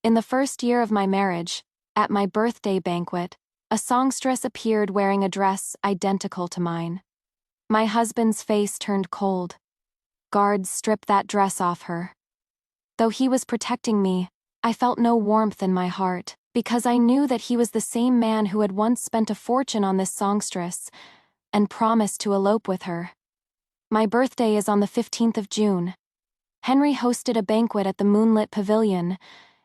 In the first year of my marriage, at my birthday banquet, a songstress appeared wearing a dress identical to mine. My husband's face turned cold. Guards stripped that dress off her. Though he was protecting me, I felt no warmth in my heart, because I knew that he was the same man who had once spent a fortune on this songstress and promised to elope with her. My birthday is on the 15th of June. Henry hosted a banquet at the moonlit pavilion,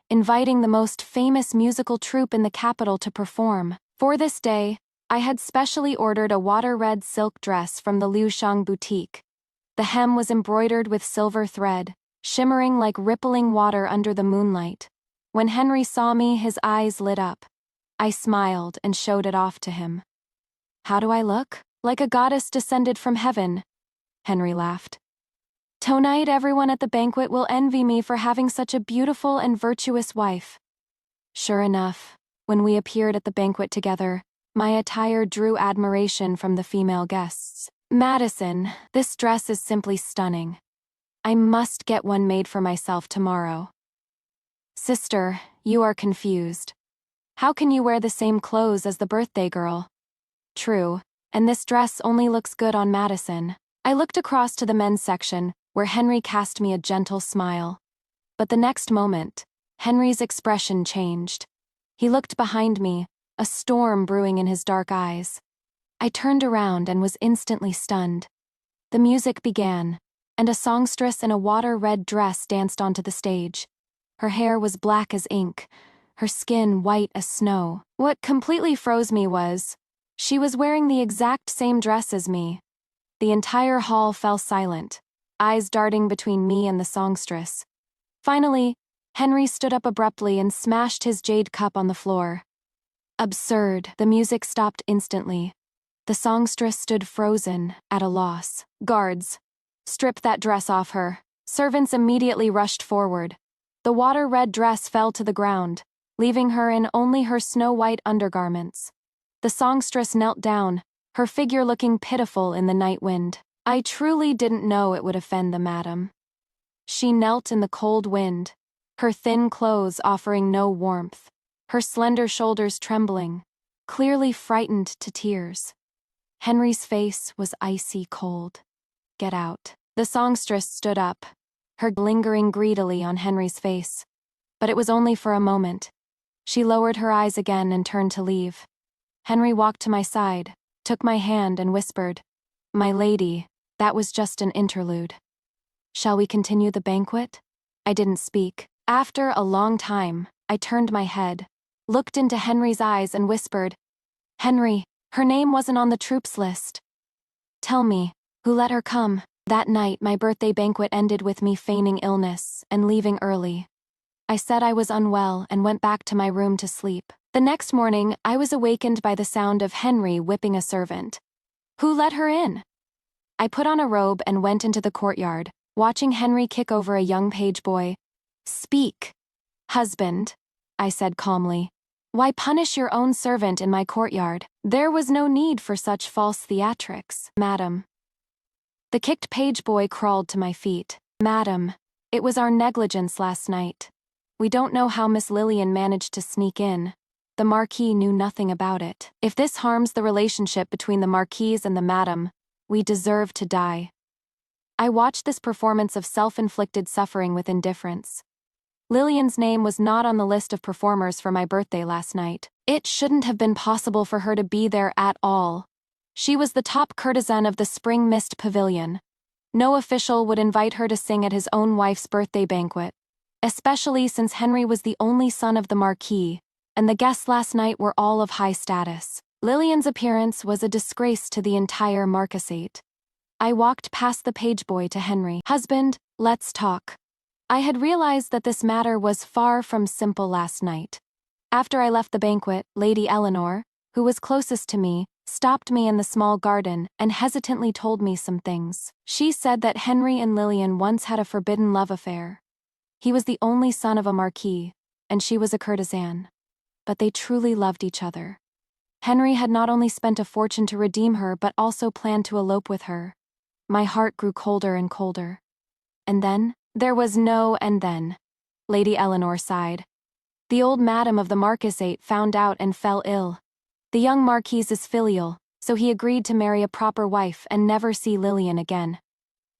inviting the most famous musical troupe in the capital to perform. For this day, I had specially ordered a water-red silk dress from the Liushang boutique. The hem was embroidered with silver thread, shimmering like rippling water under the moonlight. When Henry saw me, his eyes lit up. I smiled and showed it off to him. "How do I look? Like a goddess descended from heaven," Henry laughed. "Tonight everyone at the banquet will envy me for having such a beautiful and virtuous wife." Sure enough, when we appeared at the banquet together, my attire drew admiration from the female guests. "Madison, this dress is simply stunning. I must get one made for myself tomorrow." "Sister, you are confused. How can you wear the same clothes as the birthday girl?" "True, and this dress only looks good on Madison." I looked across to the men's section, where Henry cast me a gentle smile. But the next moment, Henry's expression changed. He looked behind me, a storm brewing in his dark eyes. I turned around and was instantly stunned. The music began, and a songstress in a water-red dress danced onto the stage. Her hair was black as ink, her skin white as snow. What completely froze me was, she was wearing the exact same dress as me. The entire hall fell silent, eyes darting between me and the songstress. Finally, Henry stood up abruptly and smashed his jade cup on the floor. Absurd. The music stopped instantly. The songstress stood frozen, at a loss. "Guards, strip that dress off her." Servants immediately rushed forward. The water-red dress fell to the ground, leaving her in only her snow-white undergarments. The songstress knelt down, her figure looking pitiful in the night wind. I truly didn't know it would offend the madam. She knelt in the cold wind, her thin clothes offering no warmth, her slender shoulders trembling, clearly frightened to tears. Henry's face was icy cold. "Get out." The songstress stood up, her lingering greedily on Henry's face. But it was only for a moment. She lowered her eyes again and turned to leave. Henry walked to my side, took my hand and whispered, "My lady, that was just an interlude. Shall we continue the banquet?" I didn't speak. After a long time, I turned my head, looked into Henry's eyes and whispered, "Henry, her name wasn't on the troops list. Tell me, who let her come?" That night, my birthday banquet ended with me feigning illness and leaving early. I said I was unwell and went back to my room to sleep. The next morning, I was awakened by the sound of Henry whipping a servant. "Who let her in?" I put on a robe and went into the courtyard, watching Henry kick over a young page boy. "Speak, husband," I said calmly. "Why punish your own servant in my courtyard? There was no need for such false theatrics, madam." The kicked page boy crawled to my feet. "Madam, it was our negligence last night. We don't know how Miss Lillian managed to sneak in. The Marquis knew nothing about it. If this harms the relationship between the Marquise and the madam, we deserve to die." I watched this performance of self-inflicted suffering with indifference. Lillian's name was not on the list of performers for my birthday last night. It shouldn't have been possible for her to be there at all. She was the top courtesan of the Spring Mist Pavilion. No official would invite her to sing at his own wife's birthday banquet, especially since Henry was the only son of the Marquis, and the guests last night were all of high status. Lillian's appearance was a disgrace to the entire marquisate. I walked past the page boy to Henry. "Husband, let's talk." I had realized that this matter was far from simple last night. After I left the banquet, Lady Eleanor, who was closest to me, stopped me in the small garden and hesitantly told me some things. She said that Henry and Lillian once had a forbidden love affair. He was the only son of a marquis, and she was a courtesan. But they truly loved each other. Henry had not only spent a fortune to redeem her but also planned to elope with her. My heart grew colder and colder. And then, there was no and then. Lady Eleanor sighed. The old madam of the marquisate found out and fell ill. The young marquis is filial, so he agreed to marry a proper wife and never see Lillian again.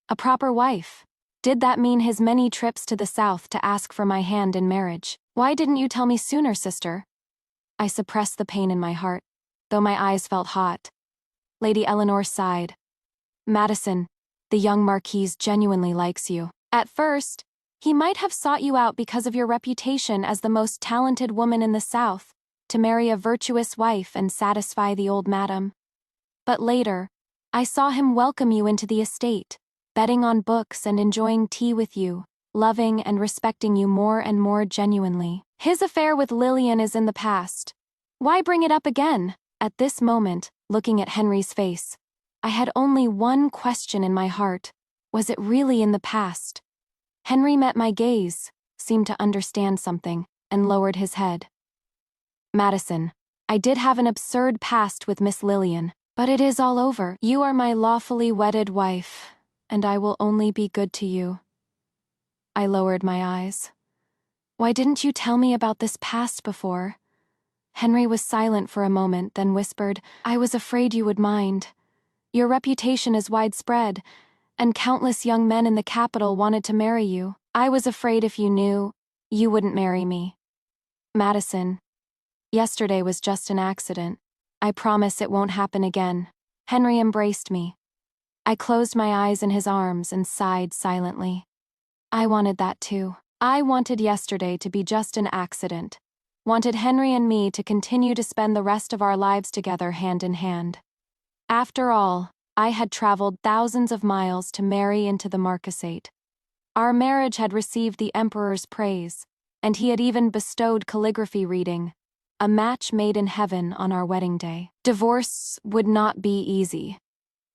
A proper wife? Did that mean his many trips to the south to ask for my hand in marriage? Why didn't you tell me sooner, sister? I suppressed the pain in my heart, though my eyes felt hot. Lady Eleanor sighed. Madison, the young marquis genuinely likes you. At first, he might have sought you out because of your reputation as the most talented woman in the South, to marry a virtuous wife and satisfy the old madam. But later, I saw him welcome you into the estate, betting on books and enjoying tea with you, loving and respecting you more and more genuinely. His affair with Lillian is in the past. Why bring it up again? At this moment, looking at Henry's face, I had only one question in my heart. Was it really in the past? Henry met my gaze, seemed to understand something, and lowered his head. Madison, I did have an absurd past with Miss Lillian, but it is all over. You are my lawfully wedded wife, and I will only be good to you. I lowered my eyes. Why didn't you tell me about this past before? Henry was silent for a moment, then whispered, I was afraid you would mind. Your reputation is widespread, and countless young men in the capital wanted to marry you. I was afraid if you knew, you wouldn't marry me. Madison, yesterday was just an accident. I promise it won't happen again. Henry embraced me. I closed my eyes in his arms and sighed silently. I wanted that too. I wanted yesterday to be just an accident. Wanted Henry and me to continue to spend the rest of our lives together hand in hand. After all, I had traveled thousands of miles to marry into the marquisate. Our marriage had received the emperor's praise, and he had even bestowed calligraphy reading, a match made in heaven on our wedding day. Divorce would not be easy.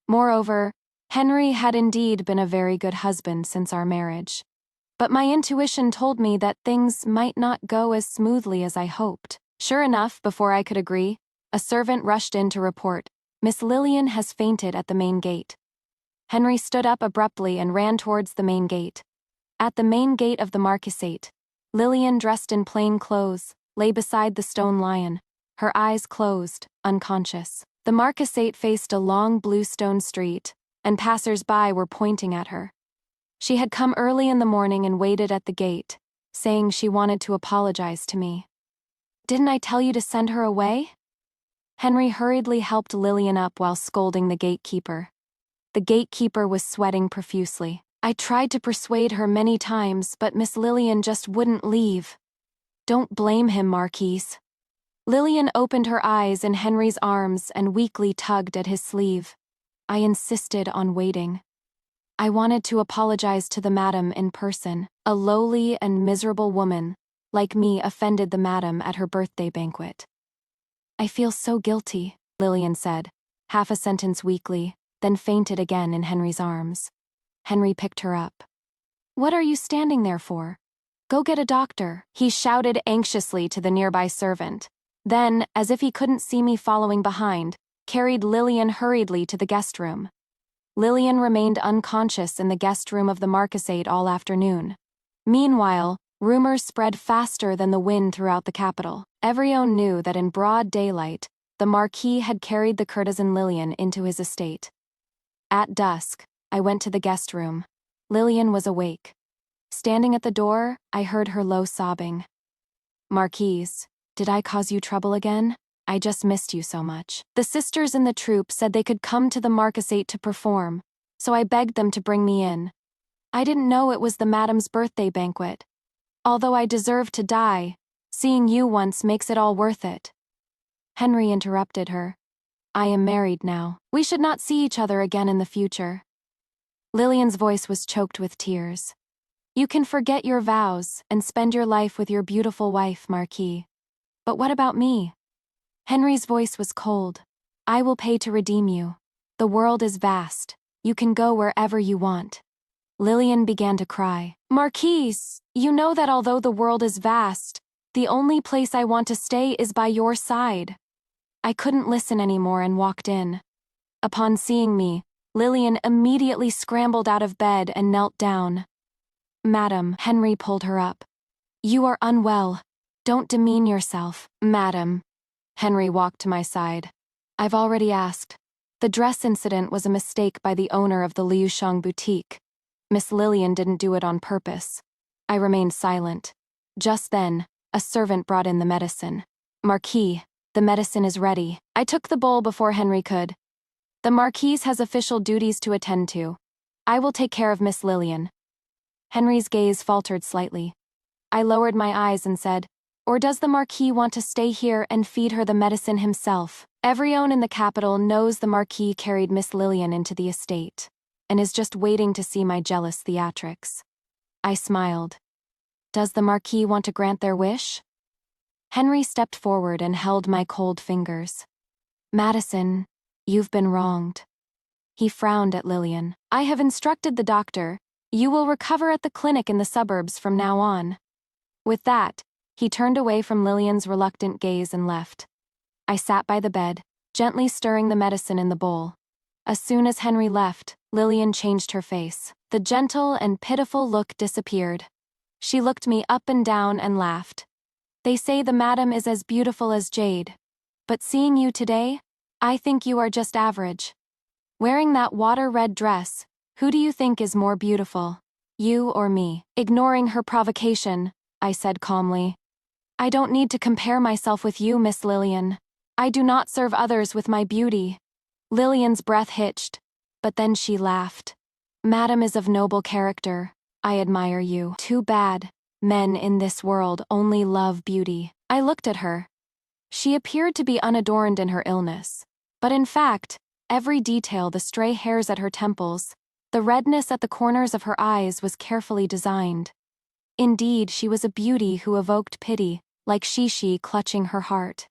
Moreover, Henry had indeed been a very good husband since our marriage. But my intuition told me that things might not go as smoothly as I hoped. Sure enough, before I could agree, a servant rushed in to report, Miss Lillian has fainted at the main gate. Henry stood up abruptly and ran towards the main gate. At the main gate of the marquisate, Lillian, dressed in plain clothes, lay beside the stone lion, her eyes closed, unconscious. The marquisate faced a long blue stone street, and passers-by were pointing at her. She had come early in the morning and waited at the gate, saying she wanted to apologize to me. Didn't I tell you to send her away? Henry hurriedly helped Lillian up while scolding the gatekeeper. The gatekeeper was sweating profusely. I tried to persuade her many times, but Miss Lillian just wouldn't leave. Don't blame him, Marquise. Lillian opened her eyes in Henry's arms and weakly tugged at his sleeve. I insisted on waiting. I wanted to apologize to the madam in person. A lowly and miserable woman, like me, offended the madam at her birthday banquet. I feel so guilty, Lillian said, half a sentence weakly, then fainted again in Henry's arms. Henry picked her up. What are you standing there for? Go get a doctor, he shouted anxiously to the nearby servant. Then, as if he couldn't see me following behind, carried Lillian hurriedly to the guest room. Lillian remained unconscious in the guest room of the marquisate all afternoon. Meanwhile, rumors spread faster than the wind throughout the capital. Everyone knew that in broad daylight, the Marquis had carried the courtesan Lillian into his estate. At dusk, I went to the guest room. Lillian was awake. Standing at the door, I heard her low sobbing. Marquise, did I cause you trouble again? I just missed you so much. The sisters in the troupe said they could come to the marquisate to perform, so I begged them to bring me in. I didn't know it was the madam's birthday banquet. Although I deserve to die, seeing you once makes it all worth it. Henry interrupted her. I am married now. We should not see each other again in the future. Lillian's voice was choked with tears. You can forget your vows and spend your life with your beautiful wife, Marquis. But what about me? Henry's voice was cold. I will pay to redeem you. The world is vast. You can go wherever you want. Lillian began to cry. Marquise, you know that although the world is vast, the only place I want to stay is by your side. I couldn't listen anymore and walked in. Upon seeing me, Lillian immediately scrambled out of bed and knelt down. Madam, Henry pulled her up. You are unwell. Don't demean yourself, madam. Henry walked to my side. I've already asked. The dress incident was a mistake by the owner of the Liusheng boutique. Miss Lillian didn't do it on purpose. I remained silent. Just then, a servant brought in the medicine. Marquis, the medicine is ready. I took the bowl before Henry could. The Marquise has official duties to attend to. I will take care of Miss Lillian. Henry's gaze faltered slightly. I lowered my eyes and said, or does the Marquis want to stay here and feed her the medicine himself? Everyone in the capital knows the Marquis carried Miss Lillian into the estate, and is just waiting to see my jealous theatrics. I smiled. Does the Marquis want to grant their wish? Henry stepped forward and held my cold fingers. Madison, you've been wronged. He frowned at Lillian. I have instructed the doctor. You will recover at the clinic in the suburbs from now on. With that, he turned away from Lillian's reluctant gaze and left. I sat by the bed, gently stirring the medicine in the bowl. As soon as Henry left, Lillian changed her face. The gentle and pitiful look disappeared. She looked me up and down and laughed. They say the madam is as beautiful as jade. But seeing you today, I think you are just average. Wearing that water-red dress, who do you think is more beautiful? You or me? Ignoring her provocation, I said calmly. I don't need to compare myself with you, Miss Lillian. I do not serve others with my beauty. Lillian's breath hitched, but then she laughed. Madam is of noble character. I admire you. Too bad. Men in this world only love beauty. I looked at her. She appeared to be unadorned in her illness. But in fact, every detail, the stray hairs at her temples, the redness at the corners of her eyes was carefully designed. Indeed, she was a beauty who evoked pity, like Shishi clutching her heart.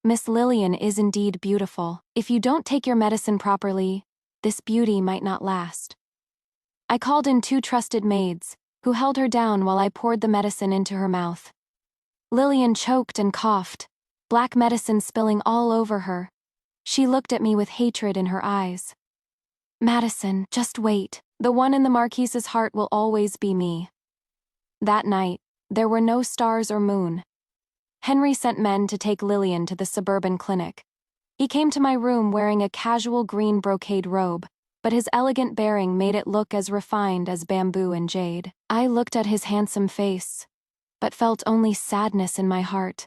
Miss Lillian is indeed beautiful. If you don't take your medicine properly, this beauty might not last. I called in 2 trusted maids, who held her down while I poured the medicine into her mouth. Lillian choked and coughed, black medicine spilling all over her. She looked at me with hatred in her eyes. Madison, just wait. The one in the Marquise's heart will always be me. That night, there were no stars or moon. Henry sent men to take Lillian to the suburban clinic. He came to my room wearing a casual green brocade robe, but his elegant bearing made it look as refined as bamboo and jade. I looked at his handsome face, but felt only sadness in my heart.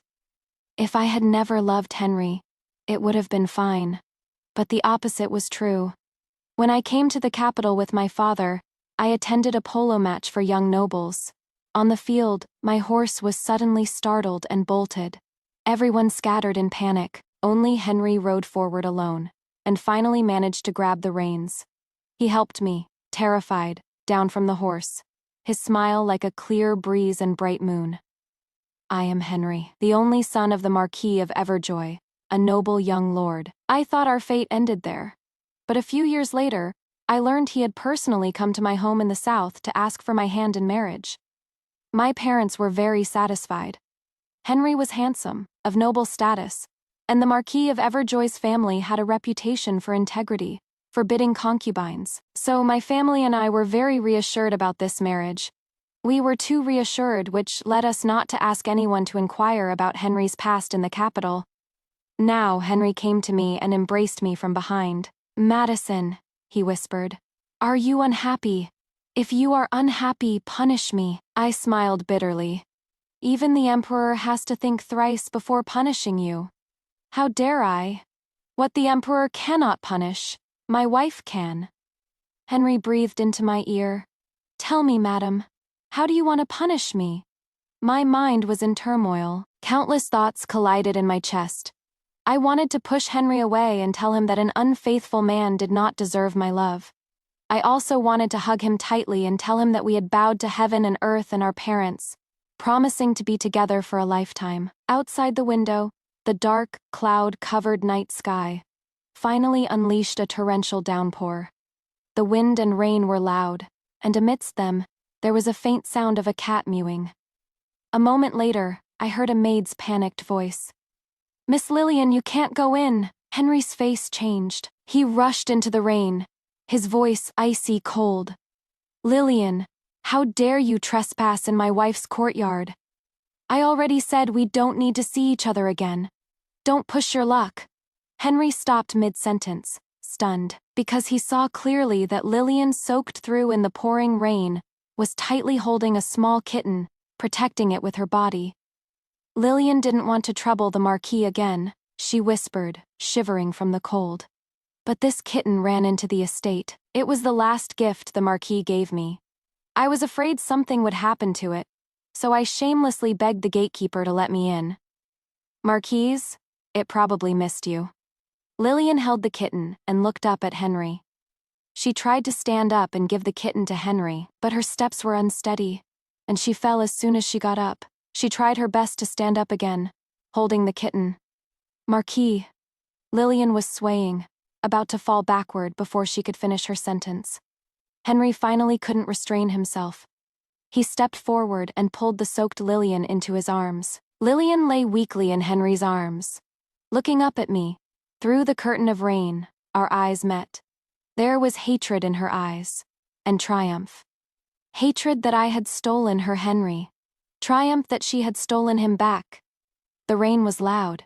If I had never loved Henry, it would have been fine. But the opposite was true. When I came to the capital with my father, I attended a polo match for young nobles. On the field, my horse was suddenly startled and bolted. Everyone scattered in panic. Only Henry rode forward alone, and finally managed to grab the reins. He helped me, terrified, down from the horse, his smile like a clear breeze and bright moon. I am Henry, the only son of the Marquis of Everjoy, a noble young lord. I thought our fate ended there. But a few years later, I learned he had personally come to my home in the south to ask for my hand in marriage. My parents were very satisfied. Henry was handsome, of noble status, and the Marquis of Everjoy's family had a reputation for integrity, forbidding concubines. So my family and I were very reassured about this marriage. We were too reassured, which led us not to ask anyone to inquire about Henry's past in the capital. Now Henry came to me and embraced me from behind. Madison, he whispered, are you unhappy? If you are unhappy, punish me. I smiled bitterly. Even the Emperor has to think thrice before punishing you. How dare I? What the Emperor cannot punish, my wife can. Henry breathed into my ear. Tell me, madam, how do you want to punish me? My mind was in turmoil. Countless thoughts collided in my chest. I wanted to push Henry away and tell him that an unfaithful man did not deserve my love. I also wanted to hug him tightly and tell him that we had bowed to heaven and earth and our parents, promising to be together for a lifetime. Outside the window, the dark, cloud-covered night sky finally unleashed a torrential downpour. The wind and rain were loud, and amidst them, there was a faint sound of a cat mewing. A moment later, I heard a maid's panicked voice. Miss Lillian, you can't go in. Henry's face changed. He rushed into the rain, his voice icy cold. Lillian, how dare you trespass in my wife's courtyard? I already said we don't need to see each other again. Don't push your luck. Henry stopped mid-sentence, stunned, because he saw clearly that Lillian, soaked through in the pouring rain, was tightly holding a small kitten, protecting it with her body. Lillian didn't want to trouble the Marquis again, she whispered, shivering from the cold. But this kitten ran into the estate. It was the last gift the Marquis gave me. I was afraid something would happen to it, so I shamelessly begged the gatekeeper to let me in. Marquise, it probably missed you. Lillian held the kitten and looked up at Henry. She tried to stand up and give the kitten to Henry, but her steps were unsteady, and she fell as soon as she got up. She tried her best to stand up again, holding the kitten. Marquis. Lillian was swaying, about to fall backward before she could finish her sentence. Henry finally couldn't restrain himself. He stepped forward and pulled the soaked Lillian into his arms. Lillian lay weakly in Henry's arms. Looking up at me, through the curtain of rain, our eyes met. There was hatred in her eyes, and triumph. Hatred that I had stolen her Henry. Triumph that she had stolen him back. The rain was loud,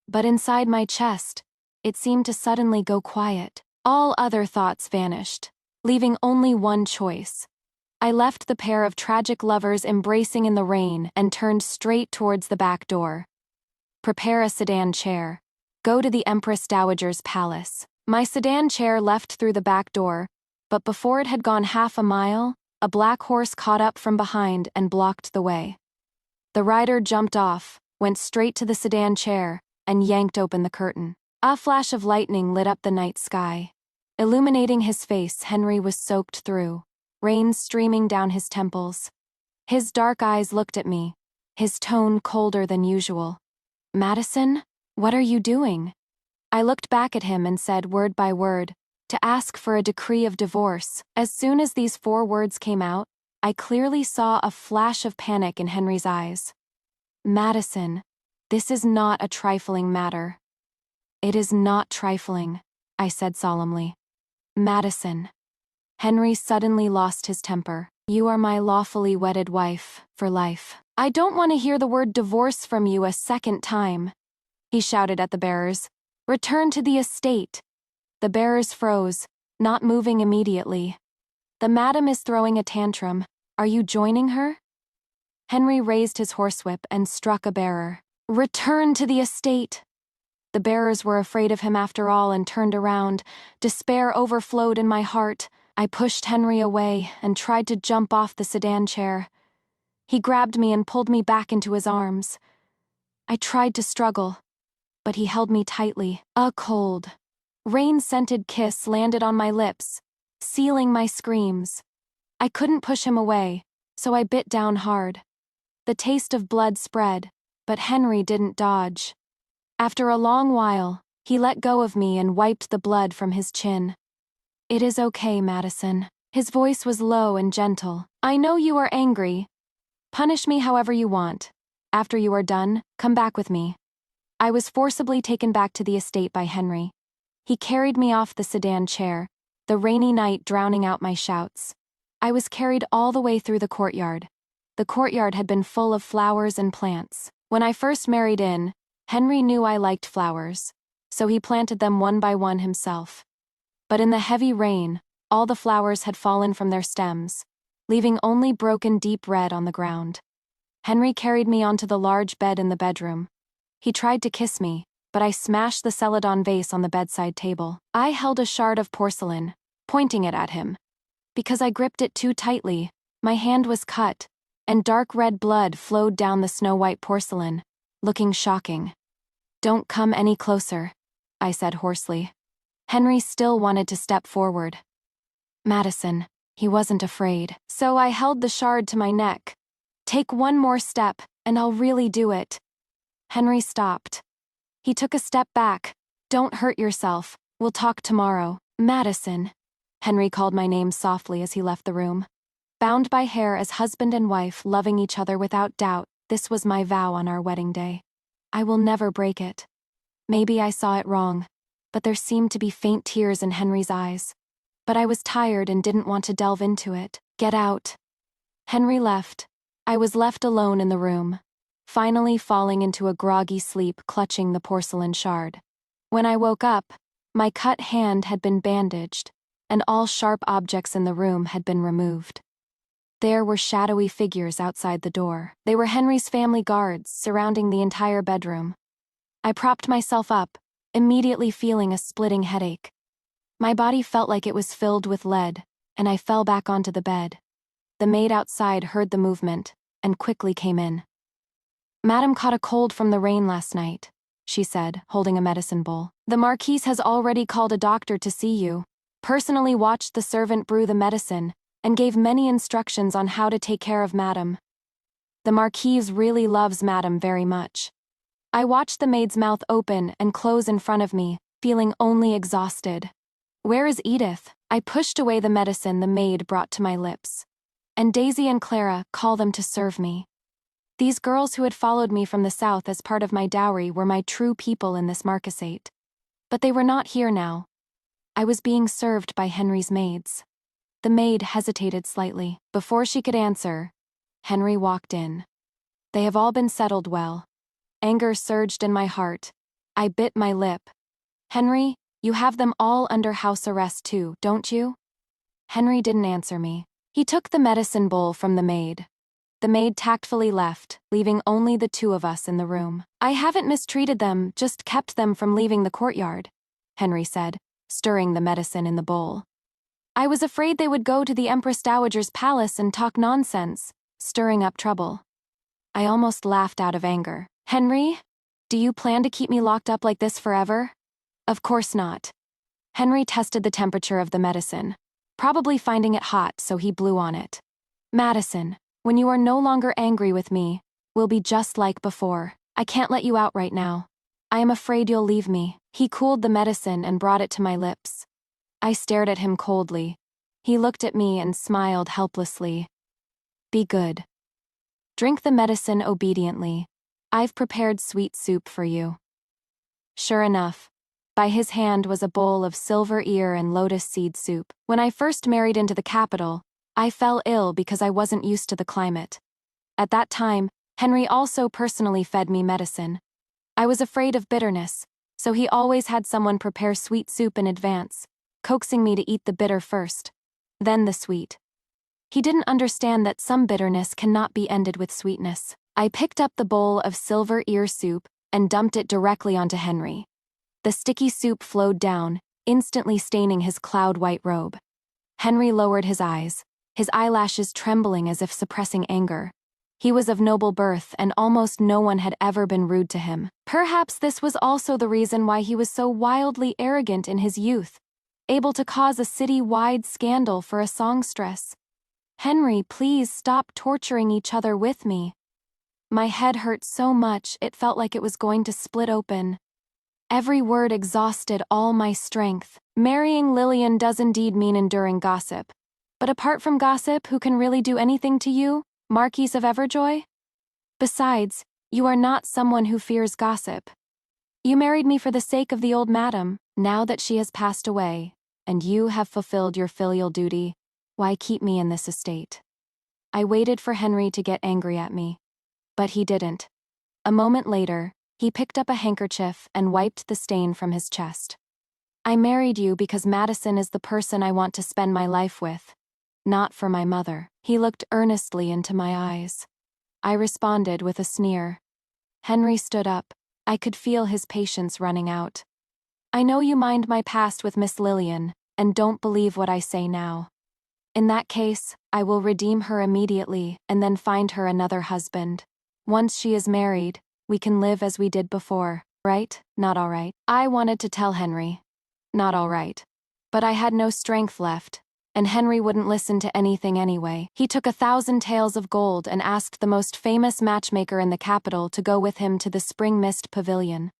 but inside my chest, it seemed to suddenly go quiet. All other thoughts vanished, leaving only one choice. I left the pair of tragic lovers embracing in the rain and turned straight towards the back door. Prepare a sedan chair. Go to the Empress Dowager's palace. My sedan chair left through the back door, but before it had gone half a mile, a black horse caught up from behind and blocked the way. The rider jumped off, went straight to the sedan chair, and yanked open the curtain. A flash of lightning lit up the night sky. Illuminating his face, Henry was soaked through, rain streaming down his temples. His dark eyes looked at me, his tone colder than usual. Madison, what are you doing? I looked back at him and said word by word, to ask for a decree of divorce. As soon as these 4 words came out, I clearly saw a flash of panic in Henry's eyes. Madison, this is not a trifling matter. It is not trifling, I said solemnly. Madison. Henry suddenly lost his temper. You are my lawfully wedded wife, for life. I don't want to hear the word divorce from you a second time. He shouted at the bearers. Return to the estate. The bearers froze, not moving immediately. The madam is throwing a tantrum. Are you joining her? Henry raised his horsewhip and struck a bearer. Return to the estate. The bearers were afraid of him after all and turned around. Despair overflowed in my heart. I pushed Henry away and tried to jump off the sedan chair. He grabbed me and pulled me back into his arms. I tried to struggle, but he held me tightly. A cold, rain-scented kiss landed on my lips, sealing my screams. I couldn't push him away, so I bit down hard. The taste of blood spread, but Henry didn't dodge. After a long while, he let go of me and wiped the blood from his chin. It is okay, Madison. His voice was low and gentle. I know you are angry. Punish me however you want. After you are done, come back with me. I was forcibly taken back to the estate by Henry. He carried me off the sedan chair, the rainy night drowning out my shouts. I was carried all the way through the courtyard. The courtyard had been full of flowers and plants. When I first married in, Henry knew I liked flowers, so he planted them one by one himself. But in the heavy rain, all the flowers had fallen from their stems, leaving only broken deep red on the ground. Henry carried me onto the large bed in the bedroom. He tried to kiss me, but I smashed the celadon vase on the bedside table. I held a shard of porcelain, pointing it at him. Because I gripped it too tightly, my hand was cut, and dark red blood flowed down the snow-white porcelain, looking shocking. Don't come any closer, I said hoarsely. Henry still wanted to step forward. Madison, he wasn't afraid, so I held the shard to my neck. Take one more step, and I'll really do it. Henry stopped. He took a step back. Don't hurt yourself. We'll talk tomorrow. Madison. Henry called my name softly as he left the room. Bound by hair as husband and wife, loving each other without doubt, this was my vow on our wedding day. I will never break it. Maybe I saw it wrong, but there seemed to be faint tears in Henry's eyes. But I was tired and didn't want to delve into it. Get out. Henry left. I was left alone in the room. finally falling into a groggy sleep clutching the porcelain shard. When I woke up, my cut hand had been bandaged, and all sharp objects in the room had been removed. There were shadowy figures outside the door. They were Henry's family guards, surrounding the entire bedroom. I propped myself up, immediately feeling a splitting headache. My body felt like it was filled with lead, and I fell back onto the bed. The maid outside heard the movement, and quickly came in. "Madam caught a cold from the rain last night," she said, holding a medicine bowl. "The Marquise has already called a doctor to see you, personally watched the servant brew the medicine, and gave many instructions on how to take care of Madam. The Marquise really loves Madam very much." I watched the maid's mouth open and close in front of me, feeling only exhausted. "Where is Edith?" I pushed away the medicine the maid brought to my lips. "And Daisy and Clara, call them to serve me." These girls who had followed me from the south as part of my dowry were my true people in this marquisate. But they were not here now. I was being served by Henry's maids. The maid hesitated slightly. Before she could answer, Henry walked in. "They have all been settled well." Anger surged in my heart. I bit my lip. "Henry, you have them all under house arrest too, don't you?" Henry didn't answer me. He took the medicine bowl from the maid. The maid tactfully left, leaving only the two of us in the room. "I haven't mistreated them, just kept them from leaving the courtyard," Henry said, stirring the medicine in the bowl. "I was afraid they would go to the Empress Dowager's palace and talk nonsense, stirring up trouble." I almost laughed out of anger. "Henry, do you plan to keep me locked up like this forever?" "Of course not." Henry tested the temperature of the medicine, probably finding it hot, so he blew on it. "Madison, when you are no longer angry with me, we'll be just like before. I can't let you out right now. I am afraid you'll leave me." He cooled the medicine and brought it to my lips. I stared at him coldly. He looked at me and smiled helplessly. "Be good. Drink the medicine obediently. I've prepared sweet soup for you." Sure enough, by his hand was a bowl of silver ear and lotus seed soup. When I first married into the capital, I fell ill because I wasn't used to the climate. At that time, Henry also personally fed me medicine. I was afraid of bitterness, so he always had someone prepare sweet soup in advance, coaxing me to eat the bitter first, then the sweet. He didn't understand that some bitterness cannot be ended with sweetness. I picked up the bowl of silver ear soup and dumped it directly onto Henry. The sticky soup flowed down, instantly staining his cloud-white robe. Henry lowered his eyes, his eyelashes trembling as if suppressing anger. He was of noble birth, and almost no one had ever been rude to him. Perhaps this was also the reason why he was so wildly arrogant in his youth, able to cause a city-wide scandal for a songstress. "Henry, please stop torturing each other with me." My head hurt so much it felt like it was going to split open. Every word exhausted all my strength. Marrying Lillian does indeed mean enduring gossip. But apart from gossip, who can really do anything to you, Marquise of Everjoy? Besides, you are not someone who fears gossip. You married me for the sake of the old madam. Now that she has passed away, and you have fulfilled your filial duty, why keep me in this estate? I waited for Henry to get angry at me. But he didn't. A moment later, he picked up a handkerchief and wiped the stain from his chest. "I married you because Madison is the person I want to spend my life with, not for my mother." He looked earnestly into my eyes. I responded with a sneer. Henry stood up. I could feel his patience running out. "I know you mind my past with Miss Lillian, and don't believe what I say now. In that case, I will redeem her immediately and then find her another husband. Once she is married, we can live as we did before, right? Not all right." I wanted to tell Henry, not all right. But I had no strength left, and Henry wouldn't listen to anything anyway. He took 1,000 taels of gold and asked the most famous matchmaker in the capital to go with him to the Spring Mist Pavilion.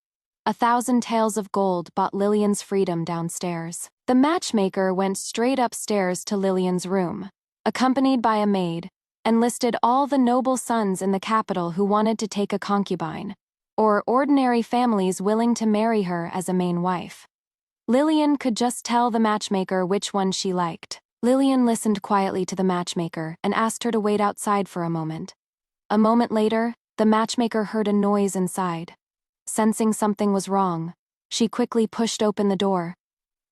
1,000 taels of gold bought Lillian's freedom downstairs. The matchmaker went straight upstairs to Lillian's room, accompanied by a maid, and listed all the noble sons in the capital who wanted to take a concubine, or ordinary families willing to marry her as a main wife. Lillian could just tell the matchmaker which one she liked. Lillian listened quietly to the matchmaker and asked her to wait outside for a moment. A moment later, The matchmaker heard a noise inside. Sensing something was wrong, she quickly pushed open the door.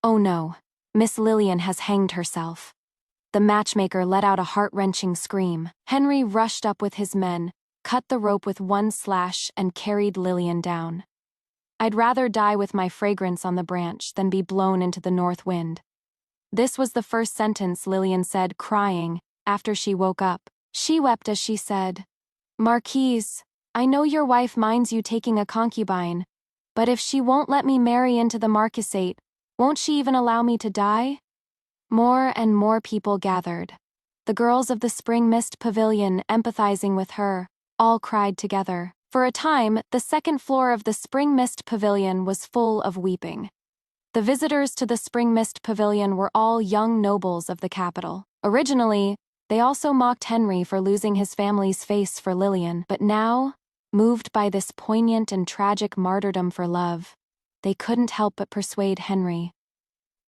Oh no, Miss Lillian has hanged herself. The matchmaker let out a heart-wrenching scream. Henry rushed up with his men, cut the rope with one slash, and carried Lillian down. I'd rather die with my fragrance on the branch than be blown into the north wind. This was the first sentence Lillian said, crying, after she woke up. She wept as she said, "Marquise, I know your wife minds you taking a concubine, but if she won't let me marry into the marquisate, won't she even allow me to die?" More and more people gathered. The girls of the Spring Mist Pavilion, empathizing with her, all cried together. For a time, the second floor of the Spring Mist Pavilion was full of weeping. The visitors to the Spring Mist Pavilion were all young nobles of the capital. Originally, they also mocked Henry for losing his family's face for Lillian, but now, moved by this poignant and tragic martyrdom for love, they couldn't help but persuade Henry.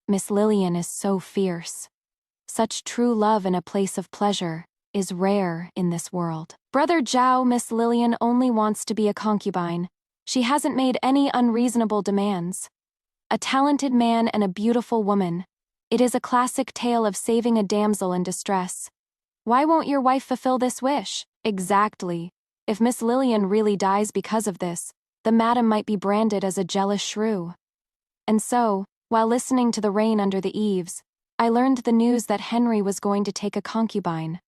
Miss Lillian is so fierce. Such true love in a place of pleasure is rare in this world. Brother Zhao, Miss Lillian only wants to be a concubine. She hasn't made any unreasonable demands. A talented man and a beautiful woman. It is a classic tale of saving a damsel in distress. Why won't your wife fulfill this wish? Exactly. If Miss Lillian really dies because of this, the madam might be branded as a jealous shrew. And so, while listening to the rain under the eaves, I learned the news that Henry was going to take a concubine.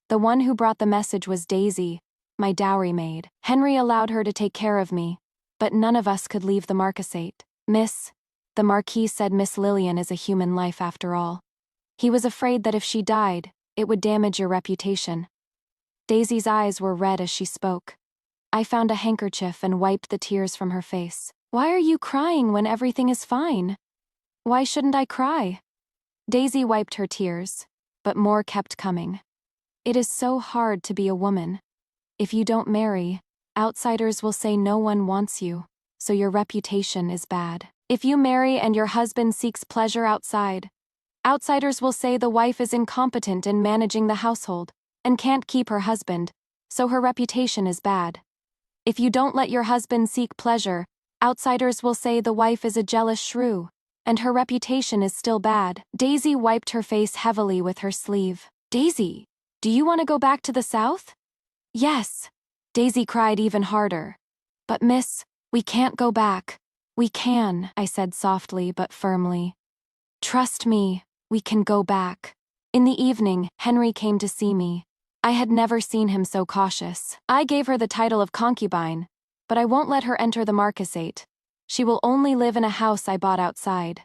The one who brought the message was Daisy, my dowry maid. Henry allowed her to take care of me, but none of us could leave the marquisate. The Marquis said Miss Lillian is a human life after all. He was afraid that if she died, it would damage your reputation. Daisy's eyes were red as she spoke. I found a handkerchief and wiped the tears from her face. Why are you crying when everything is fine? Why shouldn't I cry? Daisy wiped her tears, but more kept coming. It is so hard to be a woman. If you don't marry, outsiders will say no one wants you, so your reputation is bad. If you marry and your husband seeks pleasure outside, outsiders will say the wife is incompetent in managing the household and can't keep her husband, so her reputation is bad. If you don't let your husband seek pleasure, outsiders will say the wife is a jealous shrew, and her reputation is still bad. Daisy wiped her face heavily with her sleeve. Daisy, do you want to go back to the south? Yes. Daisy cried even harder. But miss, we can't go back. We can, I said softly but firmly. Trust me, we can go back. In the evening, Henry came to see me. I had never seen him so cautious. I gave her the title of concubine, but I won't let her enter the marquisate. She will only live in a house I bought outside.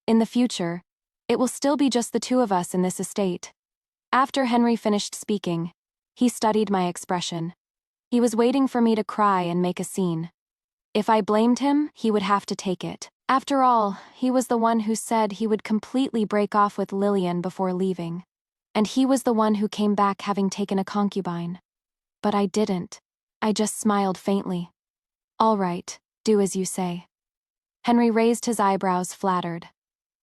In the future, it will still be just the two of us in this estate. After Henry finished speaking, he studied my expression. He was waiting for me to cry and make a scene. If I blamed him, he would have to take it. After all, he was the one who said he would completely break off with Lillian before leaving. And he was the one who came back having taken a concubine. But I didn't. I just smiled faintly. All right, do as you say. Henry raised his eyebrows, flattered.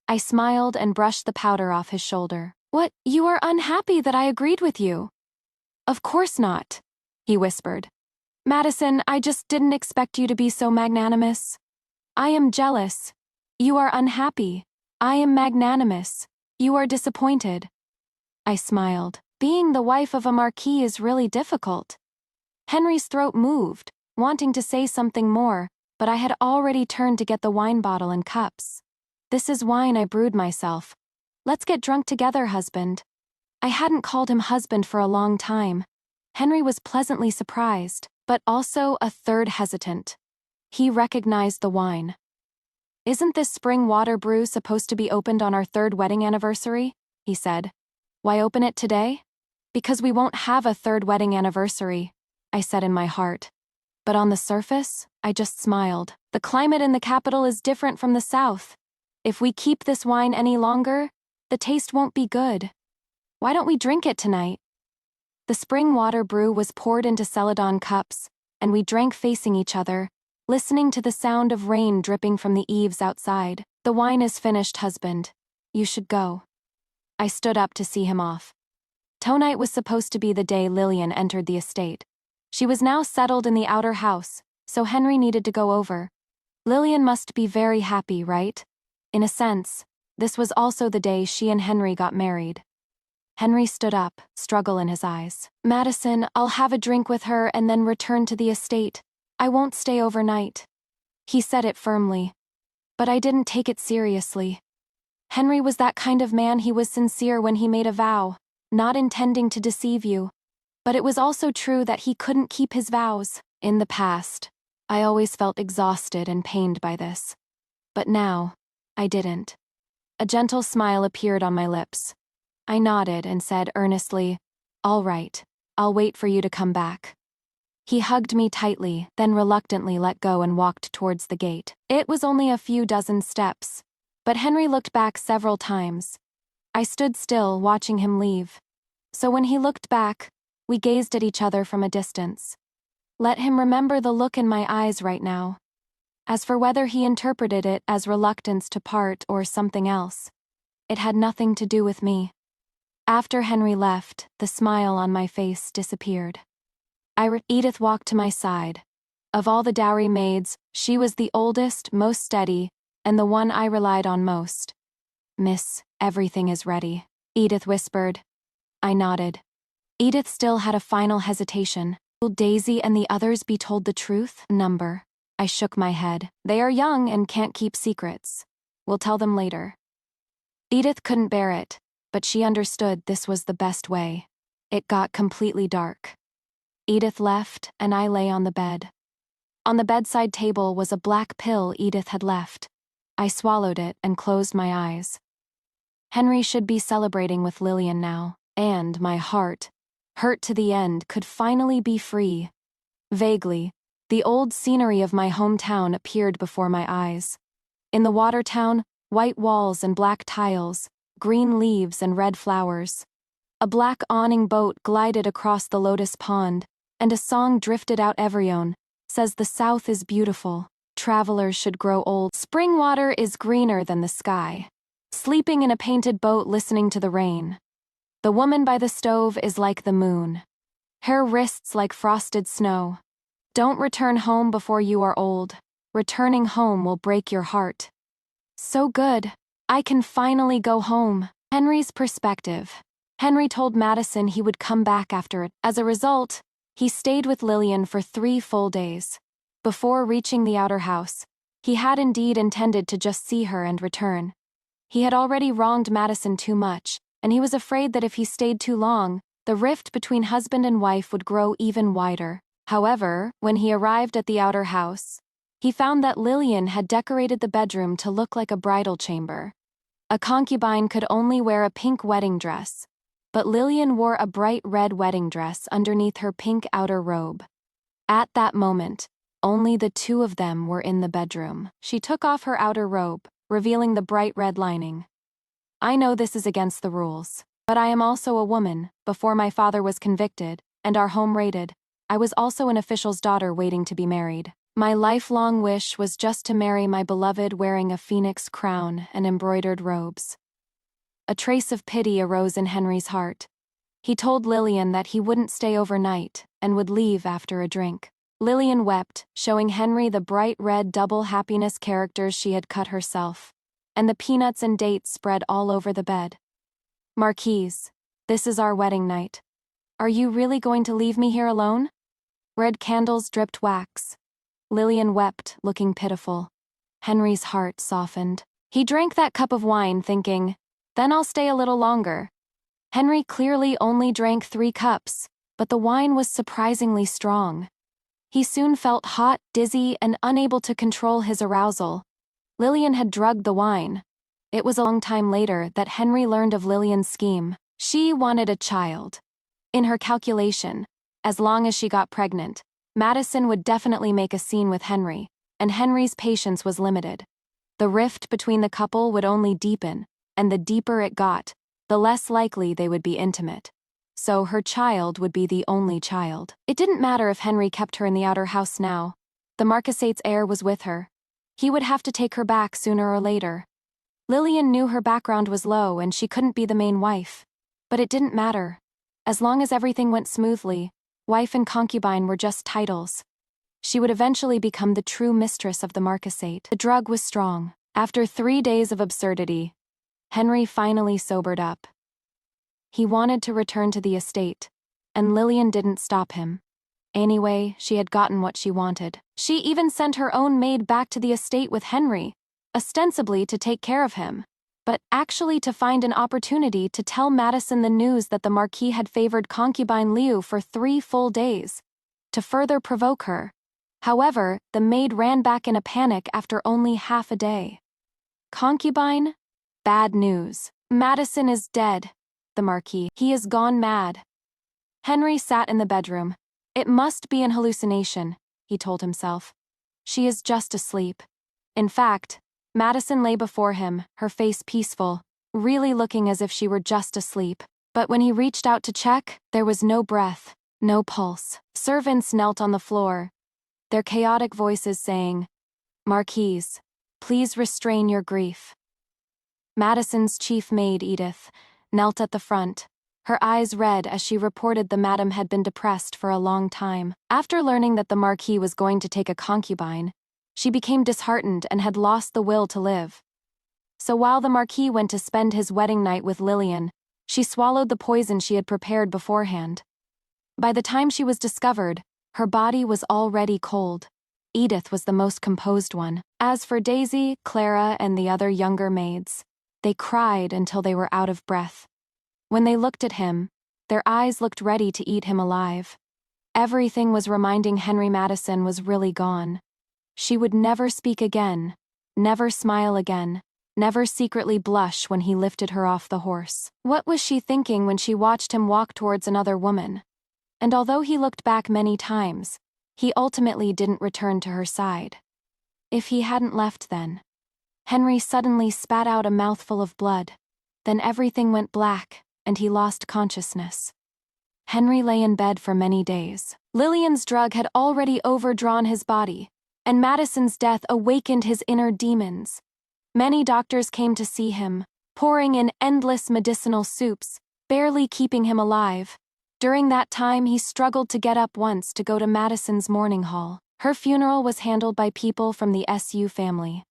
I smiled and brushed the powder off his shoulder. What, you are unhappy that I agreed with you? Of course not, he whispered. Madison, I just didn't expect you to be so magnanimous. I am jealous. You are unhappy. I am magnanimous. You are disappointed. I smiled. Being the wife of a marquis is really difficult. Henry's throat moved, wanting to say something more, but I had already turned to get the wine bottle and cups. This is wine I brewed myself. Let's get drunk together, husband. I hadn't called him husband for a long time. Henry was pleasantly surprised, but also a third hesitant. He recognized the wine. Isn't this spring water brew supposed to be opened on our 3rd wedding anniversary? He said. Why open it today? Because we won't have a 3rd wedding anniversary, I said in my heart. But on the surface, I just smiled. The climate in the capital is different from the south. If we keep this wine any longer, the taste won't be good. Why don't we drink it tonight? The spring water brew was poured into Celadon cups, and we drank facing each other, listening to the sound of rain dripping from the eaves outside. The wine is finished, husband. You should go. I stood up to see him off. Tonight was supposed to be the day Lillian entered the estate. She was now settled in the outer house, so Henry needed to go over. Lillian must be very happy, right? In a sense, this was also the day she and Henry got married. Henry stood up, struggle in his eyes. Madison, I'll have a drink with her and then return to the estate. I won't stay overnight. He said it firmly. But I didn't take it seriously. Henry was that kind of man. He was sincere when he made a vow, not intending to deceive you. But it was also true that he couldn't keep his vows. In the past, I always felt exhausted and pained by this. But now, I didn't. A gentle smile appeared on my lips. I nodded and said earnestly, "All right, I'll wait for you to come back." He hugged me tightly, then reluctantly let go and walked towards the gate. It was only a few dozen steps, but Henry looked back several times. I stood still, watching him leave. So when he looked back, we gazed at each other from a distance. Let him remember the look in my eyes right now. As for whether he interpreted it as reluctance to part or something else, it had nothing to do with me. After Henry left, the smile on my face disappeared. Edith walked to my side. Of all the dowry maids, she was the oldest, most steady, and the one I relied on most. "Miss, everything is ready," Edith whispered. I nodded. Edith still had a final hesitation. Will Daisy and the others be told the truth? Number. I shook my head. They are young and can't keep secrets. We'll tell them later. Edith couldn't bear it, but she understood this was the best way. It got completely dark. Edith left, and I lay on the bed. On the bedside table was a black pill Edith had left. I swallowed it and closed my eyes. Henry should be celebrating with Lillian now, and my heart, hurt to the end, could finally be free. Vaguely, the old scenery of my hometown appeared before my eyes. In the water town, white walls and black tiles, green leaves and red flowers. A black awning boat glided across the lotus pond, and a song drifted out. Everyone says the South is beautiful. Travelers should grow old. Spring water is greener than the sky. Sleeping in a painted boat listening to the rain. The woman by the stove is like the moon. Her wrists like frosted snow. Don't return home before you are old. Returning home will break your heart. So good. I can finally go home. Henry's perspective. Henry told Madison he would come back after it. As a result, he stayed with Lillian for 3 full days. Before reaching the outer house, he had indeed intended to just see her and return. He had already wronged Madison too much, and he was afraid that if he stayed too long, the rift between husband and wife would grow even wider. However, when he arrived at the outer house, he found that Lillian had decorated the bedroom to look like a bridal chamber. A concubine could only wear a pink wedding dress, but Lillian wore a bright red wedding dress underneath her pink outer robe. At that moment, only the two of them were in the bedroom. She took off her outer robe, revealing the bright red lining. I know this is against the rules, but I am also a woman. Before my father was convicted, and our home raided, I was also an official's daughter waiting to be married. My lifelong wish was just to marry my beloved wearing a phoenix crown and embroidered robes. A trace of pity arose in Henry's heart. He told Lillian that he wouldn't stay overnight and would leave after a drink. Lillian wept, showing Henry the bright red double happiness characters she had cut herself, and the peanuts and dates spread all over the bed. Marquise, this is our wedding night. Are you really going to leave me here alone? Red candles dripped wax. Lillian wept, looking pitiful. Henry's heart softened. He drank that cup of wine, thinking, then I'll stay a little longer. Henry clearly only drank 3 cups, but the wine was surprisingly strong. He soon felt hot, dizzy, and unable to control his arousal. Lillian had drugged the wine. It was a long time later that Henry learned of Lillian's scheme. She wanted a child. In her calculation, as long as she got pregnant, Madison would definitely make a scene with Henry, and Henry's patience was limited. The rift between the couple would only deepen, and the deeper it got, the less likely they would be intimate. So her child would be the only child. It didn't matter if Henry kept her in the outer house now. The Marquisate's heir was with her. He would have to take her back sooner or later. Lillian knew her background was low and she couldn't be the main wife. But it didn't matter. As long as everything went smoothly, Wife and concubine were just titles. She would eventually become the true mistress of the marquisate. The drug was strong. After 3 days of absurdity, Henry finally sobered up. He wanted to return to the estate, and Lillian didn't stop him. Anyway, she had gotten what she wanted. She even sent her own maid back to the estate with Henry, ostensibly to take care of him, but actually to find an opportunity to tell Madison the news that the Marquis had favored concubine Liu for 3 full days, to further provoke her. However, the maid ran back in a panic after only half a day. Concubine? Bad news. Madison is dead. The Marquis. He is gone mad. Henry sat in the bedroom. It must be an hallucination, he told himself. She is just asleep. In fact, Madison lay before him, her face peaceful, really looking as if she were just asleep. But when he reached out to check, there was no breath, no pulse. Servants knelt on the floor, their chaotic voices saying, "Marquise, please restrain your grief." Madison's chief maid, Edith, knelt at the front, her eyes red as she reported the madam had been depressed for a long time. After learning that the Marquis was going to take a concubine, she became disheartened and had lost the will to live. So while the Marquis went to spend his wedding night with Lillian, she swallowed the poison she had prepared beforehand. By the time she was discovered, her body was already cold. Edith was the most composed one. As for Daisy, Clara, and the other younger maids, they cried until they were out of breath. When they looked at him, their eyes looked ready to eat him alive. Everything was reminding Henry Madison was really gone. She would never speak again, never smile again, never secretly blush when he lifted her off the horse. What was she thinking when she watched him walk towards another woman? And although he looked back many times, he ultimately didn't return to her side. If he hadn't left then. Henry suddenly spat out a mouthful of blood. Then everything went black, and he lost consciousness. Henry lay in bed for many days. Lillian's drug had already overdrawn his body, and Madison's death awakened his inner demons. Many doctors came to see him, pouring in endless medicinal soups, barely keeping him alive. During that time, he struggled to get up once to go to Madison's mourning hall. Her funeral was handled by people from the SU family.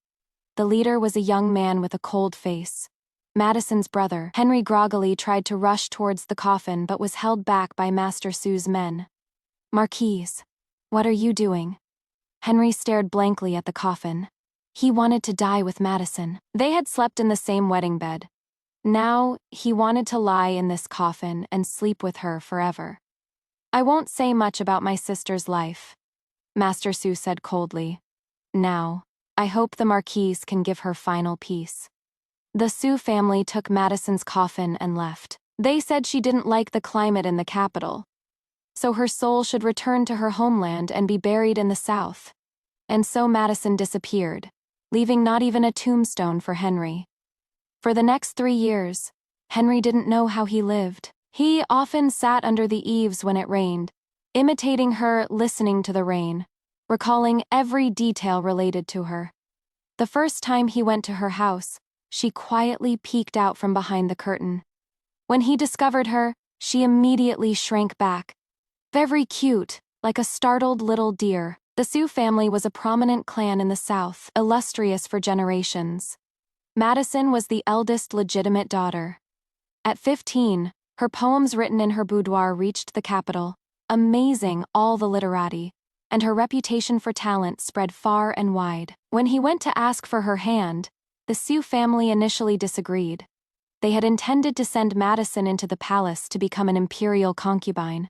The leader was a young man with a cold face. Madison's brother, Henry, groggily tried to rush towards the coffin but was held back by Master Sue's men. "Marquise, what are you doing?" Henry stared blankly at the coffin. He wanted to die with Madison. They had slept in the same wedding bed. Now, he wanted to lie in this coffin and sleep with her forever. "I won't say much about my sister's life," Master Sue said coldly. "Now, I hope the Marquise can give her final peace." The Sue family took Madison's coffin and left. They said she didn't like the climate in the capital, so her soul should return to her homeland and be buried in the south. And so Madison disappeared, leaving not even a tombstone for Henry. For the next 3 years, Henry didn't know how he lived. He often sat under the eaves when it rained, imitating her, listening to the rain, recalling every detail related to her. The first time he went to her house, she quietly peeked out from behind the curtain. When he discovered her, she immediately shrank back. Very cute, like a startled little deer. The Sue family was a prominent clan in the South, illustrious for generations. Madison was the eldest legitimate daughter. At 15, her poems written in her boudoir reached the capital, amazing all the literati, and her reputation for talent spread far and wide. When he went to ask for her hand, the Sue family initially disagreed. They had intended to send Madison into the palace to become an imperial concubine.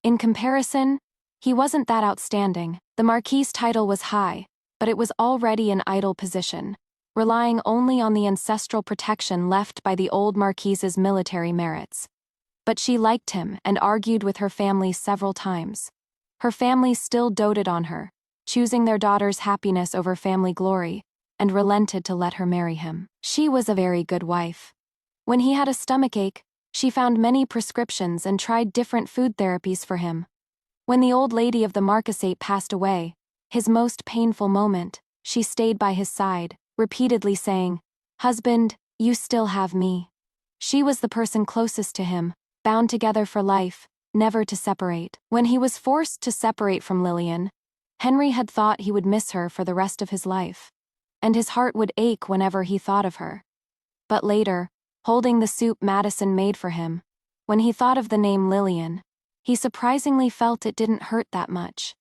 In comparison, he wasn't that outstanding. The Marquis' title was high, but it was already an idle position, relying only on the ancestral protection left by the old Marquis's military merits. But she liked him and argued with her family several times. Her family still doted on her, choosing their daughter's happiness over family glory, and relented to let her marry him. She was a very good wife. When he had a stomachache, she found many prescriptions and tried different food therapies for him. When the old lady of the marquisate passed away, his most painful moment, she stayed by his side, repeatedly saying, "Husband, you still have me." She was the person closest to him, bound together for life, never to separate. When he was forced to separate from Lillian, Henry had thought he would miss her for the rest of his life, and his heart would ache whenever he thought of her. But later, holding the soup Madison made for him, when he thought of the name Lillian, he surprisingly felt it didn't hurt that much.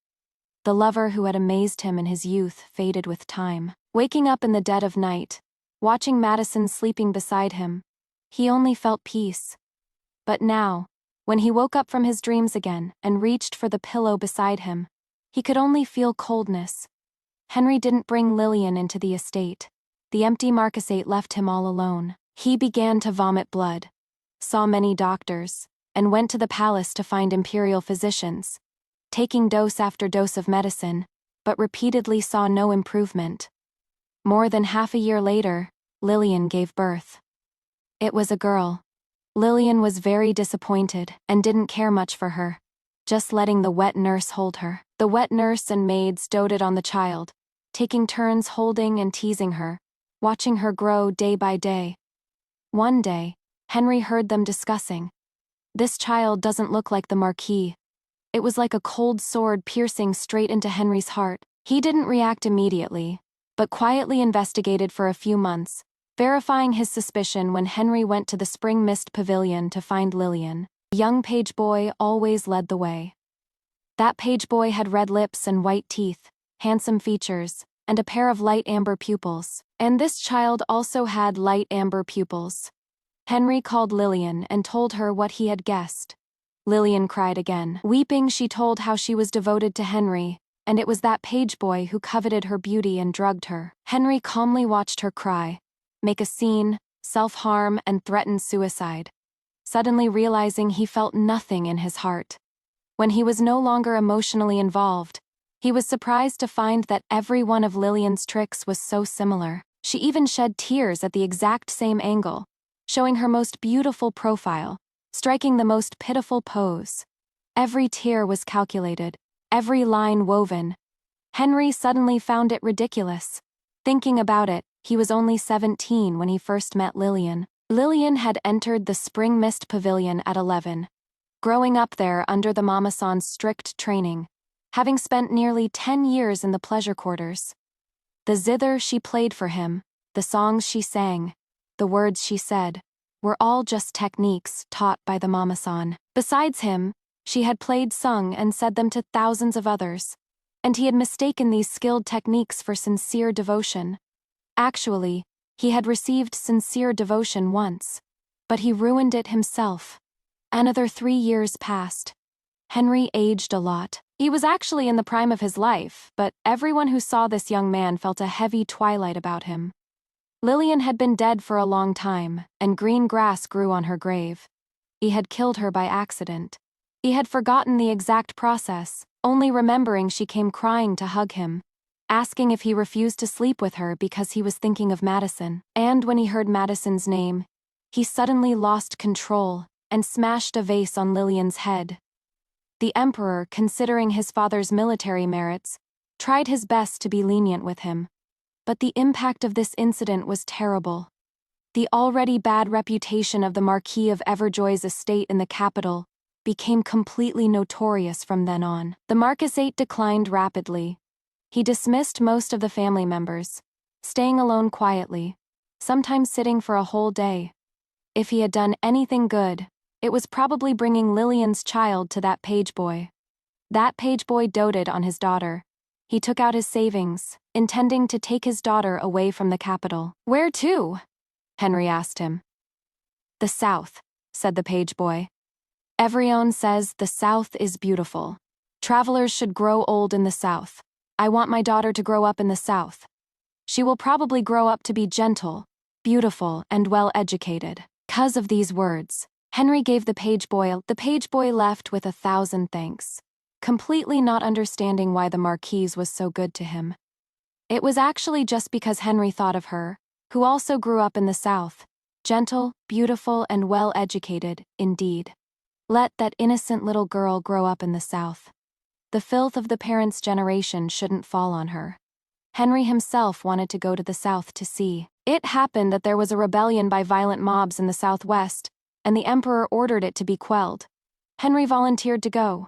The lover who had amazed him in his youth faded with time. Waking up in the dead of night, watching Madison sleeping beside him, he only felt peace. But now, when he woke up from his dreams again and reached for the pillow beside him, he could only feel coldness. Henry didn't bring Lillian into the estate. The empty marquisate left him all alone. He began to vomit blood, saw many doctors, and went to the palace to find imperial physicians, taking dose after dose of medicine, but repeatedly saw no improvement. More than half a year later, Lillian gave birth. It was a girl. Lillian was very disappointed and didn't care much for her, just letting the wet nurse hold her. The wet nurse and maids doted on the child, taking turns holding and teasing her, watching her grow day by day. One day, Henry heard them discussing, "This child doesn't look like the Marquis." It was like a cold sword piercing straight into Henry's heart. He didn't react immediately, but quietly investigated for a few months, verifying his suspicion when Henry went to the Spring Mist Pavilion to find Lillian. The young page boy always led the way. That page boy had red lips and white teeth, handsome features, and a pair of light amber pupils. And this child also had light amber pupils. Henry called Lillian and told her what he had guessed. Lillian cried again. Weeping, she told how she was devoted to Henry, and it was that page boy who coveted her beauty and drugged her. Henry calmly watched her cry, make a scene, self-harm, and threaten suicide, suddenly realizing he felt nothing in his heart. When he was no longer emotionally involved, he was surprised to find that every one of Lillian's tricks was so similar. She even shed tears at the exact same angle, showing her most beautiful profile, striking the most pitiful pose. Every tear was calculated, every line woven. Henry suddenly found it ridiculous. Thinking about it, he was only 17 when he first met Lillian. Lillian had entered the Spring Mist Pavilion at 11, growing up there under the Mama San's strict training, having spent nearly 10 years in the pleasure quarters. The zither she played for him, the songs she sang, the words she said, were all just techniques taught by the Mama San. Besides him, she had played, sung, and said them to thousands of others, and he had mistaken these skilled techniques for sincere devotion. Actually, he had received sincere devotion once, but he ruined it himself. Another 3 years passed. Henry aged a lot. He was actually in the prime of his life, but everyone who saw this young man felt a heavy twilight about him. Lillian had been dead for a long time, and green grass grew on her grave. He had killed her by accident. He had forgotten the exact process, only remembering she came crying to hug him, asking if he refused to sleep with her because he was thinking of Madison. And when he heard Madison's name, he suddenly lost control and smashed a vase on Lillian's head. The emperor, considering his father's military merits, tried his best to be lenient with him. But the impact of this incident was terrible. The already bad reputation of the Marquis of Everjoy's estate in the capital became completely notorious from then on. The marquisate declined rapidly. He dismissed most of the family members, staying alone quietly, sometimes sitting for a whole day. If he had done anything good, it was probably bringing Lillian's child to that page boy. That page boy doted on his daughter. He took out his savings, intending to take his daughter away from the capital. "Where to?" Henry asked him. "The South," said the page boy. "Everyone says the South is beautiful. Travelers should grow old in the South. I want my daughter to grow up in the South. She will probably grow up to be gentle, beautiful, and well-educated." Because of these words, Henry gave the page boy left with 1,000 thanks, completely not understanding why the Marquise was so good to him. It was actually just because Henry thought of her, who also grew up in the South, gentle, beautiful, and well-educated, indeed. Let that innocent little girl grow up in the South. The filth of the parents' generation shouldn't fall on her. Henry himself wanted to go to the South to see. It happened that there was a rebellion by violent mobs in the Southwest, and the emperor ordered it to be quelled. Henry volunteered to go.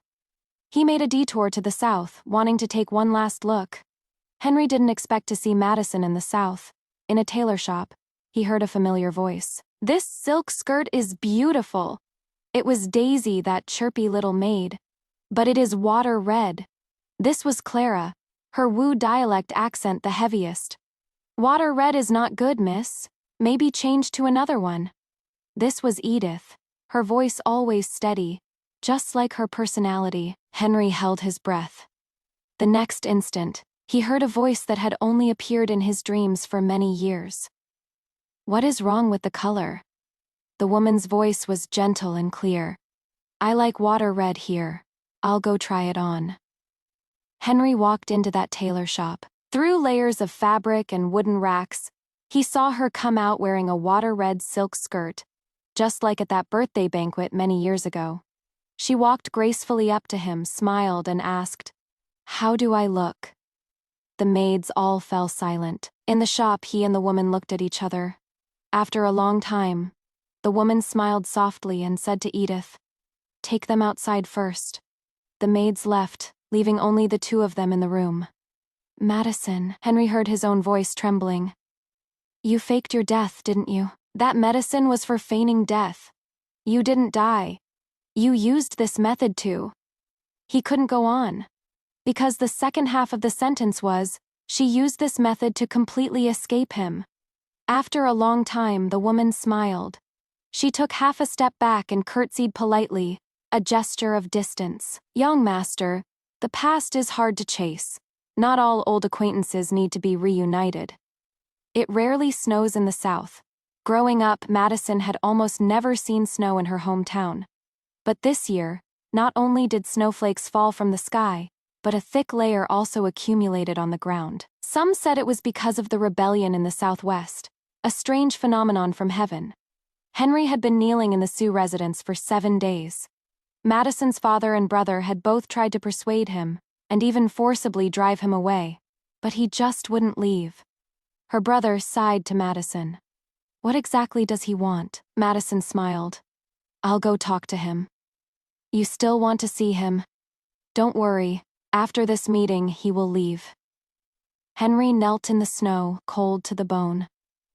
He made a detour to the south, wanting to take one last look. Henry didn't expect to see Madison in the south. In a tailor shop, he heard a familiar voice. "This silk skirt is beautiful." It was Daisy, that chirpy little maid. "But it is water red." This was Clara, her Wu dialect accent the heaviest. "Water red is not good, miss. Maybe change to another one." This was Edith, her voice always steady, just like her personality. Henry held his breath. The next instant, he heard a voice that had only appeared in his dreams for many years. "What is wrong with the color?" The woman's voice was gentle and clear. "I like water red here. I'll go try it on." Henry walked into that tailor shop. Through layers of fabric and wooden racks, he saw her come out wearing a water red silk skirt, just like at that birthday banquet many years ago. She walked gracefully up to him, smiled, and asked, "How do I look?" The maids all fell silent. In the shop, he and the woman looked at each other. After a long time, the woman smiled softly and said to Edith, "Take them outside first." The maids left, leaving only the two of them in the room. "Madison," Henry heard his own voice trembling. "You faked your death, didn't you? That medicine was for feigning death. You didn't die. You used this method to..." He couldn't go on, because the second half of the sentence was, "She used this method to completely escape him." After a long time, the woman smiled. She took half a step back and curtsied politely, a gesture of distance. "Young master, the past is hard to chase. Not all old acquaintances need to be reunited." It rarely snows in the south. Growing up, Madison had almost never seen snow in her hometown. But this year, not only did snowflakes fall from the sky, but a thick layer also accumulated on the ground. Some said it was because of the rebellion in the southwest, a strange phenomenon from heaven. Henry had been kneeling in the Sioux residence for 7 days. Madison's father and brother had both tried to persuade him, and even forcibly drive him away, but he just wouldn't leave. Her brother sighed to Madison. "What exactly does he want?" Madison smiled. "I'll go talk to him." "You still want to see him?" "Don't worry, after this meeting he will leave." Henry knelt in the snow, cold to the bone.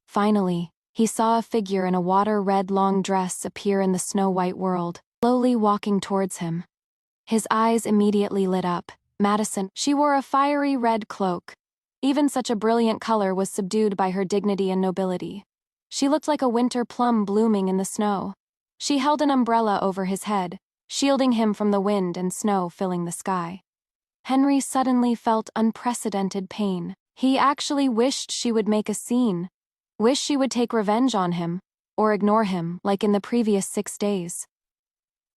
Finally, he saw a figure in a water-red long dress appear in the snow-white world, slowly walking towards him. His eyes immediately lit up. Madison. She wore a fiery red cloak. Even such a brilliant color was subdued by her dignity and nobility. She looked like a winter plum blooming in the snow. She held an umbrella over his head, shielding him from the wind and snow filling the sky. Henry suddenly felt unprecedented pain. He actually wished she would make a scene, wished she would take revenge on him, or ignore him like in the previous 6 days.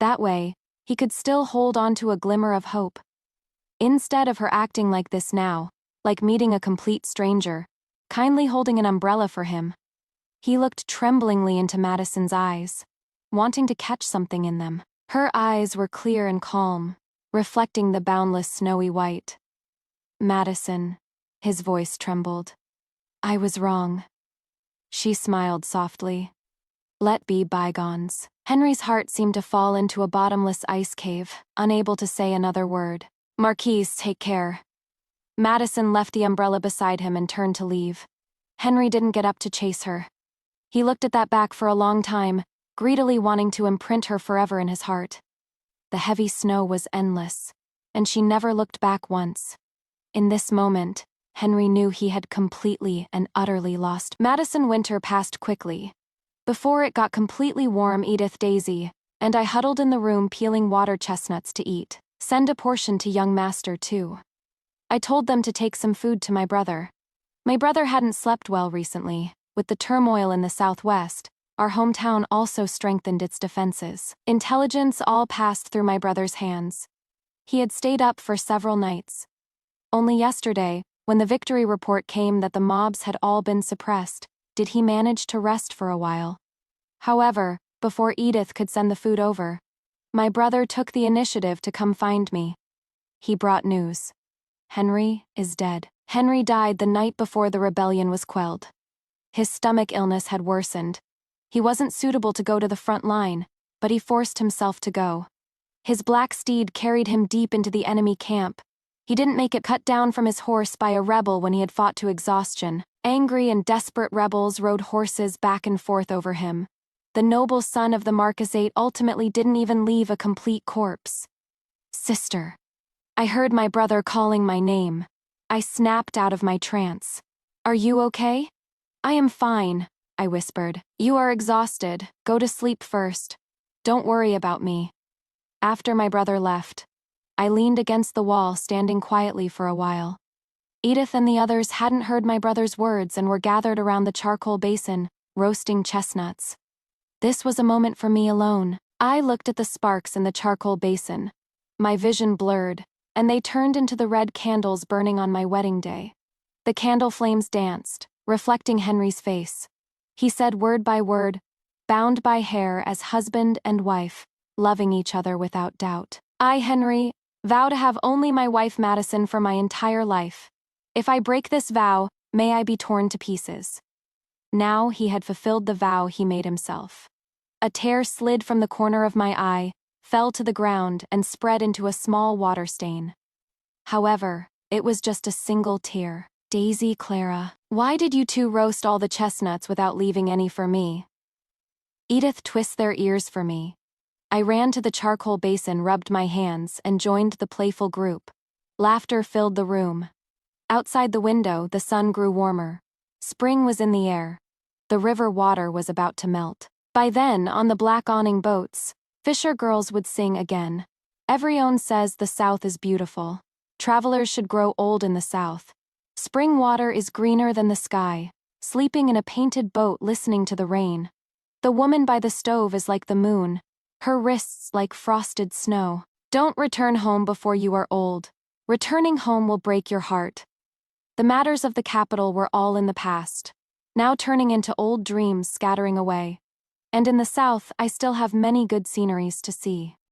That way, he could still hold on to a glimmer of hope. Instead of her acting like this now, like meeting a complete stranger, kindly holding an umbrella for him, he looked tremblingly into Madison's eyes, wanting to catch something in them. Her eyes were clear and calm, reflecting the boundless snowy white. "Madison," his voice trembled. "I was wrong." She smiled softly. "Let be bygones." Henry's heart seemed to fall into a bottomless ice cave, unable to say another word. "Marquise, take care." Madison left the umbrella beside him and turned to leave. Henry didn't get up to chase her. He looked at that back for a long time, greedily wanting to imprint her forever in his heart. The heavy snow was endless, and she never looked back once. In this moment, Henry knew he had completely and utterly lost. Madison winter passed quickly. Before it got completely warm, Edith, Daisy, and I huddled in the room peeling water chestnuts to eat. "Send a portion to young master, too." I told them to take some food to my brother. My brother hadn't slept well recently. With the turmoil in the southwest, our hometown also strengthened its defenses. Intelligence all passed through my brother's hands. He had stayed up for several nights. Only yesterday, when the victory report came that the mobs had all been suppressed, did he manage to rest for a while. However, before Edith could send the food over, my brother took the initiative to come find me. He brought news. Henry is dead. Henry died the night before the rebellion was quelled. His stomach illness had worsened. He wasn't suitable to go to the front line, but he forced himself to go. His black steed carried him deep into the enemy camp. He didn't make it cut down from his horse by a rebel when he had fought to exhaustion. Angry and desperate rebels rode horses back and forth over him. The noble son of the Marquisate ultimately didn't even leave a complete corpse. Sister. I heard my brother calling my name. I snapped out of my trance. Are you okay? I am fine, I whispered. You are exhausted. Go to sleep first. Don't worry about me. After my brother left, I leaned against the wall, standing quietly for a while. Edith and the others hadn't heard my brother's words and were gathered around the charcoal basin, roasting chestnuts. This was a moment for me alone. I looked at the sparks in the charcoal basin. My vision blurred, and they turned into the red candles burning on my wedding day. The candle flames danced, reflecting Henry's face. He said word by word, bound by hair as husband and wife, loving each other without doubt. I, Henry, vow to have only my wife Madison for my entire life. If I break this vow, may I be torn to pieces. Now he had fulfilled the vow he made himself. A tear slid from the corner of my eye, fell to the ground, and spread into a small water stain. However, it was just a single tear. Daisy, Clara, why did you two roast all the chestnuts without leaving any for me? Edith twists their ears for me. I ran to the charcoal basin, rubbed my hands, and joined the playful group. Laughter filled the room. Outside the window, the sun grew warmer. Spring was in the air. The river water was about to melt. By then, on the black awning boats, fisher girls would sing again. Everyone says the South is beautiful. Travelers should grow old in the South. Spring water is greener than the sky, sleeping in a painted boat listening to the rain. The woman by the stove is like the moon, her wrists like frosted snow. Don't return home before you are old. Returning home will break your heart. The matters of the capital were all in the past, now turning into old dreams scattering away. And in the South, I still have many good sceneries to see.